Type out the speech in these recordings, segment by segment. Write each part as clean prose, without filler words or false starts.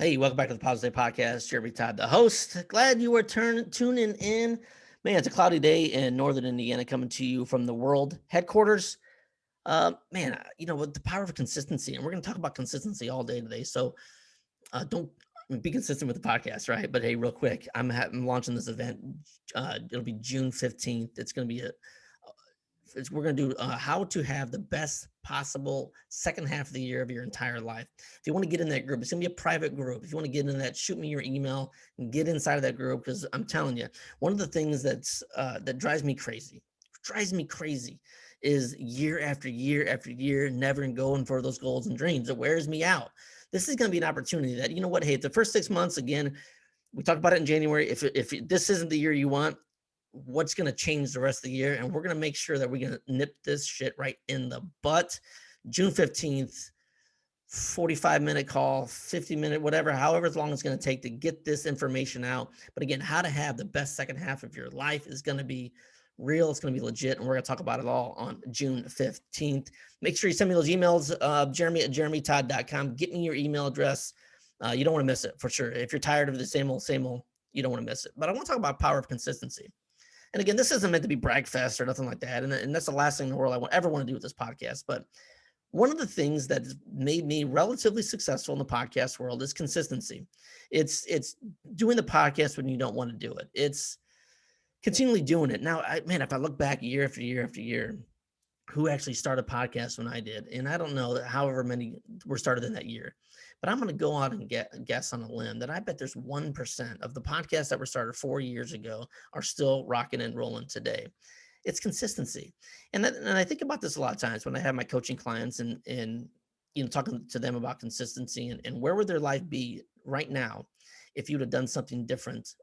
Hey, welcome back to the Positive Podcast. Jeremy Todd, the host. Glad you were tuning in. Man, it's a cloudy day in northern Indiana coming to you from the world headquarters. With the power of consistency, and we're going to talk about consistency all day today. So don't be consistent with the podcast, right? But hey, real quick, I'm launching this event. It'll be June 15th. It's going to be we're going to do how to have the best possible second half of the year of your entire life. If you want to get in that group, it's going to be a private group. If you want to get in that, shoot me your email and get inside of that group, because I'm telling you, one of the things that drives me crazy is year after year after year, never going for those goals and dreams. It wears me out. This is going to be an opportunity that, you know what, hey, the first 6 months, again, we talked about it in January. If this isn't the year you want, what's going to change the rest of the year? And we're going to make sure that we're going to nip this shit right in the butt. June 15th, 45-minute call, 50-minute, whatever, however long it's going to take to get this information out. But again, how to have the best second half of your life is going to be real. It's going to be legit. And we're going to talk about it all on June 15th. Make sure you send me those emails, jeremy@jeremytodd.com. Get me your email address. You don't want to miss it for sure. If you're tired of the same old, you don't want to miss it. But I want to talk about power of consistency. And again, this isn't meant to be brag fest or nothing like that. And that's the last thing in the world I ever want to do with this podcast. But one of the things that made me relatively successful in the podcast world is consistency. It's doing the podcast when you don't want to do it. It's continually doing it. Now, if I look back year after year after year, who actually started podcasts when I did, and I don't know however many were started in that year, but I'm going to go out and guess on a limb that I bet there's 1% of the podcasts that were started 4 years ago are still rocking and rolling today. It's consistency. And I think about this a lot of times when I have my coaching clients and talking to them about consistency and where would their life be right now if you'd have done something different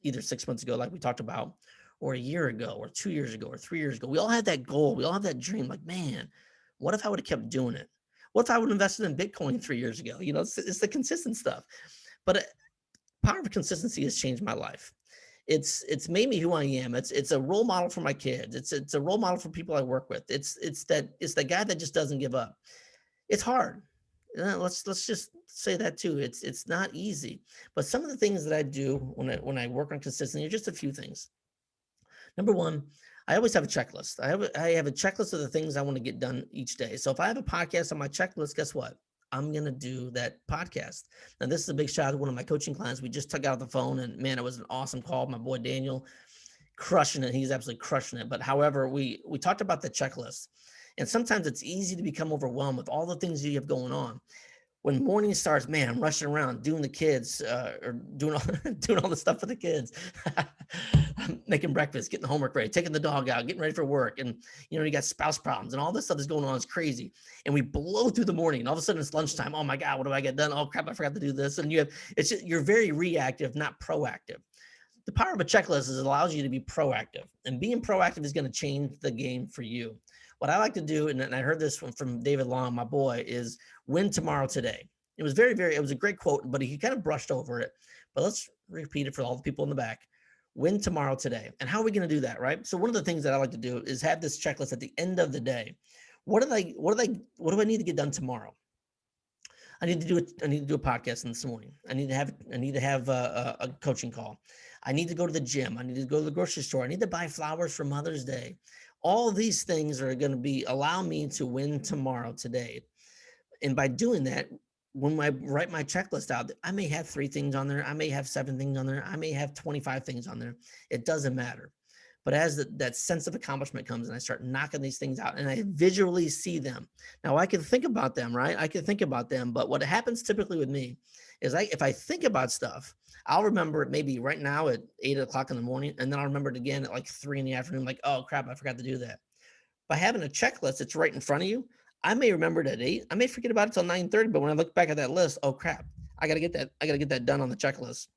either 6 months ago, like we talked about, or a year ago, or 2 years ago, or 3 years ago. We all had that goal. We all have that dream. Like, man, what if I would have kept doing it? What if I would have invested in Bitcoin 3 years ago? It's the consistent stuff. But power of consistency has changed my life. It's made me who I am. It's a role model for my kids. It's a role model for people I work with. It's the guy that just doesn't give up. It's hard. Let's just say that too. It's not easy. But some of the things that I do when I work on consistency are just a few things. Number one, I always have a checklist. I have a checklist of the things I want to get done each day. So if I have a podcast on my checklist, guess what? I'm going to do that podcast. Now, this is a big shout out to one of my coaching clients. We just took out the phone and man, it was an awesome call. My boy, Daniel, crushing it. He's absolutely crushing it. But however, we talked about the checklist, and sometimes it's easy to become overwhelmed with all the things you have going on. When morning starts, man, I'm rushing around doing the kids or doing all, doing all the stuff for the kids, making breakfast, getting the homework ready, taking the dog out, getting ready for work. And, you got spouse problems and all this stuff that's going on. It's crazy. And we blow through the morning and all of a sudden it's lunchtime. Oh my God, what do I get done? Oh crap, I forgot to do this. And you're very reactive, not proactive. The power of a checklist is it allows you to be proactive, and being proactive is going to change the game for you. What I like to do, and I heard this from David Long, my boy, is win tomorrow today. It was it was a great quote, but he kind of brushed over it. But let's repeat it for all the people in the back. Win tomorrow today. And how are we going to do that, right? So one of the things that I like to do is have this checklist at the end of the day. What do I need to get done tomorrow? I need to do a podcast this morning. I need to have a coaching call. I need to go to the gym. I need to go to the grocery store. I need to buy flowers for Mother's Day. All these things are going to allow me to win tomorrow today. And by doing that, when I write my checklist out, I may have 3 things on there. I may have 7 things on there. I may have 25 things on there. It doesn't matter. But as that sense of accomplishment comes and I start knocking these things out and I visually see them. Now I can think about them, right? I can think about them. But what happens typically with me is if I think about stuff, I'll remember it maybe right now at 8 o'clock in the morning. And then I'll remember it again at like 3 in the afternoon, like, oh crap, I forgot to do that. By having a checklist that's right in front of you, I may remember it at 8. I may forget about it till 9:30. But when I look back at that list, oh crap, I got to get that done on the checklist.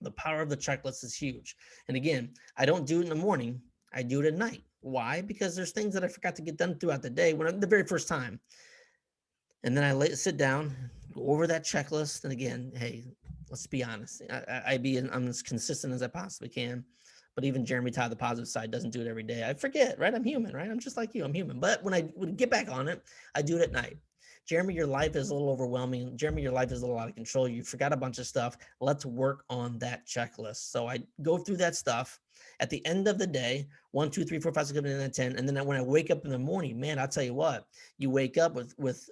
The power of the checklist is huge. And again, I don't do it in the morning. I do it at night. Why? Because there's things that I forgot to get done throughout the day the very first time. And then I sit down, go over that checklist. And again, hey, let's be honest. I'm as consistent as I possibly can. But even Jeremy Todd, the positive side, doesn't do it every day. I forget, right? I'm human, right? I'm just like you. I'm human. But when I get back on it, I do it at night. Jeremy, your life is a little overwhelming. Jeremy, your life is a little out of control. You forgot a bunch of stuff. Let's work on that checklist. So I go through that stuff at the end of the day, 1, 2, 3, 4, 5, 6, 7, 8, 9, 10. And then when I wake up in the morning, man, I'll tell you what, you wake up with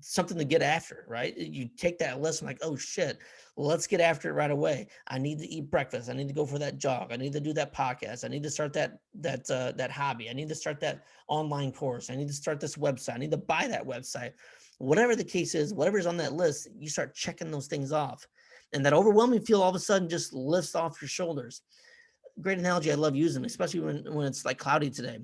something to get after, right? You take that list and like, oh shit, let's get after it right away. I need to eat breakfast. I need to go for that jog. I need to do that podcast. I need to start that hobby. I need to start that online course. I need to start this website. I need to buy that website. Whatever the case is, whatever's on that list, you start checking those things off. And that overwhelming feel all of a sudden just lifts off your shoulders. Great analogy I love using, especially when it's like cloudy today.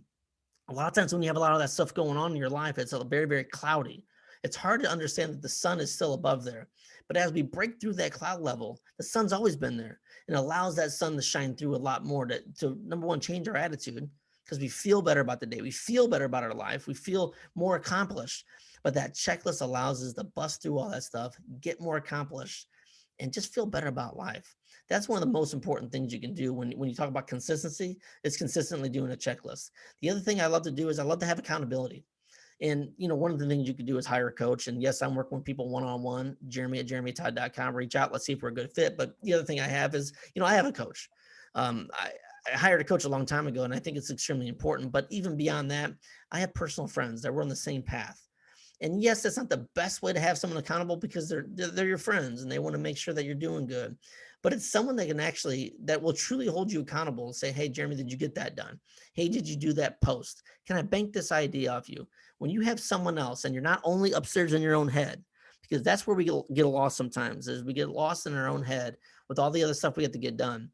A lot of times when you have a lot of that stuff going on in your life, it's very, very cloudy. It's hard to understand that the sun is still above there. But as we break through that cloud level, the sun's always been there, and it allows that sun to shine through a lot more to number one, change our attitude, because we feel better about the day. We feel better about our life. We feel more accomplished. But that checklist allows us to bust through all that stuff, get more accomplished, and just feel better about life. That's one of the most important things you can do when you talk about consistency, is consistently doing a checklist. The other thing I love to do is I love to have accountability. And, one of the things you could do is hire a coach. And yes, I'm working with people one-on-one, jeremy@jeremytodd.com. Reach out. Let's see if we're a good fit. But the other thing I have is, I have a coach. I hired a coach a long time ago, and I think it's extremely important. But even beyond that, I have personal friends that were on the same path. And yes, that's not the best way to have someone accountable, because they're your friends and they want to make sure that you're doing good. But it's someone that will truly hold you accountable and say, hey, Jeremy, did you get that done? Hey, did you do that post? Can I bank this idea off you? When you have someone else and you're not only upstairs in your own head, because that's where we get lost sometimes, is we get lost in our own head with all the other stuff we have to get done.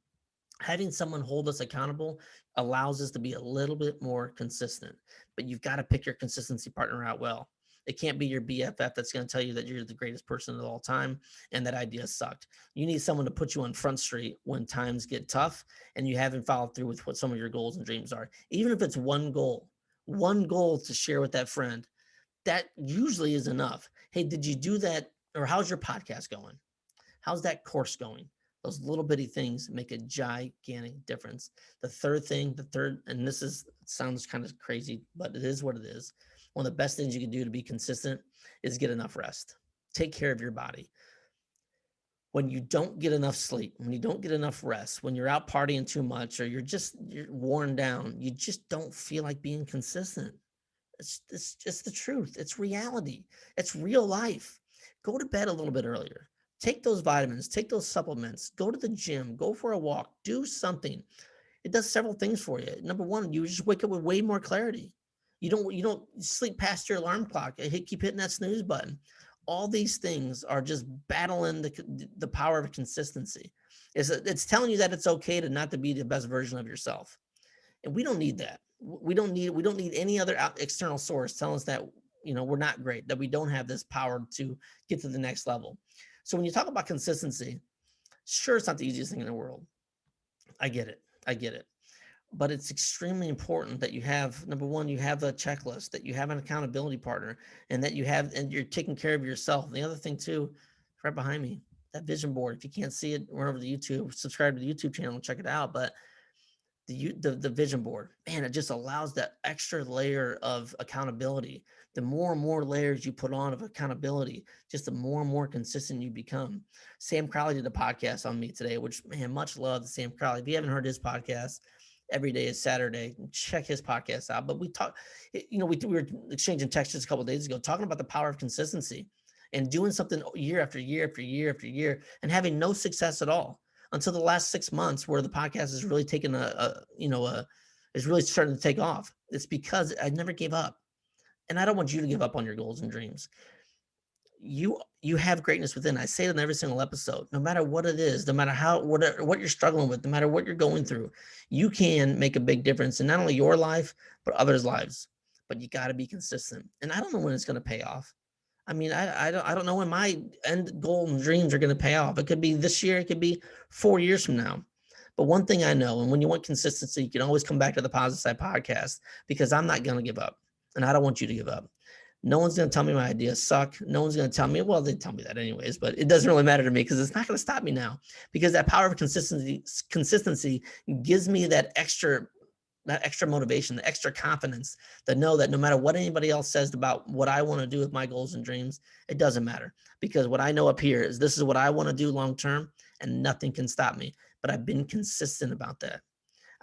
Having someone hold us accountable allows us to be a little bit more consistent. But you've got to pick your consistency partner out well. It can't be your BFF that's going to tell you that you're the greatest person of all time and that idea sucked. You need someone to put you on Front Street when times get tough and you haven't followed through with what some of your goals and dreams are. Even if it's one goal to share with that friend, that usually is enough. Hey, did you do that? Or how's your podcast going? How's that course going? Those little bitty things make a gigantic difference. The third, and sounds kind of crazy, but it is what it is. One of the best things you can do to be consistent is get enough rest. Take care of your body. When you don't get enough sleep, when you don't get enough rest, when you're out partying too much, or you're worn down, you just don't feel like being consistent. It's just the truth. It's reality. It's real life. Go to bed a little bit earlier. Take those vitamins, take those supplements, go to the gym, go for a walk, do something. It does several things for you. Number one, you just wake up with way more clarity. You don't sleep past your alarm clock. Keep hitting that snooze button. All these things are just battling the power of consistency. It's telling you that it's okay to not to be the best version of yourself. And we don't need that. We don't need any other external source telling us that, we're not great, that we don't have this power to get to the next level. So when you talk about consistency, sure, it's not the easiest thing in the world. I get it. But it's extremely important that you have, number one, you have a checklist, that you have an accountability partner, and that you're taking care of yourself. And the other thing too, right behind me, that vision board. If you can't see it, run over to YouTube, subscribe to the YouTube channel and check it out. But the vision board, man, it just allows that extra layer of accountability. The more and more layers you put on of accountability, just the more and more consistent you become. Sam Crowley did a podcast on me today, which, man, much love to Sam Crowley. If you haven't heard his podcast, Every Day is Saturday, check his podcast out. But we were exchanging texts just a couple of days ago, talking about the power of consistency and doing something year after year after year after year and having no success at all until the last 6 months, where the podcast is really taking is really starting to take off. It's because I never gave up. And I don't want you to give up on your goals and dreams. You have greatness within. I say it in every single episode. No matter what it is, no matter what you're struggling with, no matter what you're going through, you can make a big difference in not only your life, but others' lives. But you got to be consistent. And I don't know when it's going to pay off. I mean, I don't know when my end goal and dreams are going to pay off. It could be this year. It could be 4 years from now. But one thing I know, and when you want consistency, you can always come back to the Positive Side Podcast, because I'm not going to give up, and I don't want you to give up. No one's going to tell me my ideas suck. No one's going to tell me, well, they tell me that anyways, but it doesn't really matter to me, because it's not going to stop me now, because that power of consistency gives me that extra that extra motivation, the extra confidence, to know that no matter what anybody else says about what I want to do with my goals and dreams, it doesn't matter, because what I know up here is this is what I want to do long term, and nothing can stop me. But I've been consistent about that.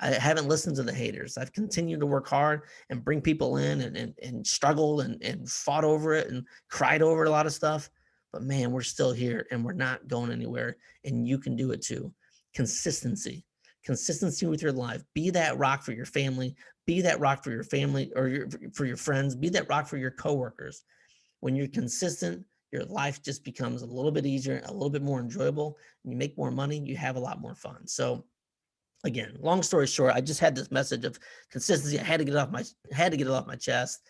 I haven't listened to the haters. I've continued to work hard and bring people in, and struggle, and fought over it and cried over a lot of stuff. But man, we're still here and we're not going anywhere. And you can do it too. Consistency, consistency with your life. Be that rock for your family. Be that rock for your family, or for your friends. Be that rock for your coworkers. When you're consistent, your life just becomes a little bit easier, a little bit more enjoyable. And you make more money. You have a lot more fun. So again, long story short, I just had this message of consistency. I had to get it off my chest.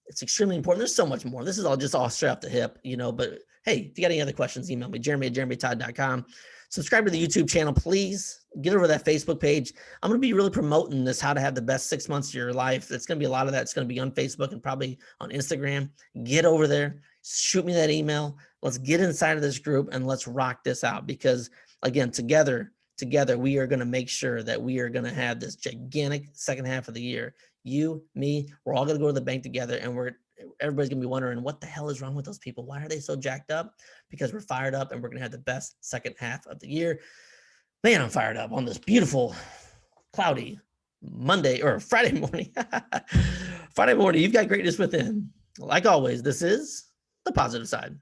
It's extremely important. There's so much more. This is all straight off the hip, but hey, if you got any other questions, email me, jeremy@jeremytodd.com. Subscribe to the YouTube channel, please. Get over to that Facebook page. I'm going to be really promoting this, how to have the best 6 months of your life. It's going to be a lot of that. It's going to be on Facebook and probably on Instagram. Get over there. Shoot me that email. Let's get inside of this group and let's rock this out, because again, together, we are going to make sure that we are going to have this gigantic second half of the year. You, me, we're all going to go to the bank together, and everybody's going to be wondering, what the hell is wrong with those people? Why are they so jacked up? Because we're fired up, and we're going to have the best second half of the year. Man, I'm fired up on this beautiful, cloudy Monday or Friday morning. Friday morning, you've got greatness within. Like always, this is The Positive Side.